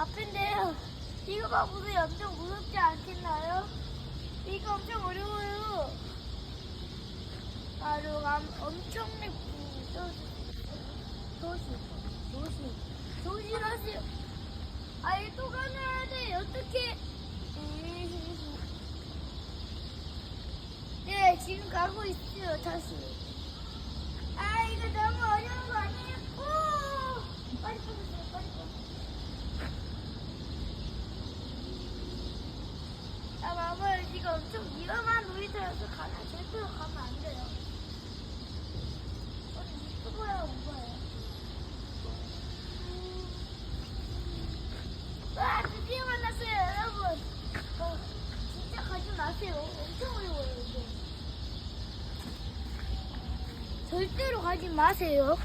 앞인데요. 이거 봐보세요. 엄청 무섭지 않겠나요? 이거 엄청 어려워요. 바로 엄청나게 조심하세요. 아이 또 가야 돼. 어떡해. 네, 지금 가고 있어요. 다시. 아, 이거 너무 어려운 거 아니에요? 오! 빨리 꺼주세요. 빨리 꺼. 아, 마마요. 지금 엄청 위험한 놀이터여서 절대로 가면 안 돼요. 유튜버야, 오빠예요. 와, 드디어 만났어요, 여러분. 진짜 가지 마세요. 엄청 어려워요, 이게. 절대로 가지 마세요.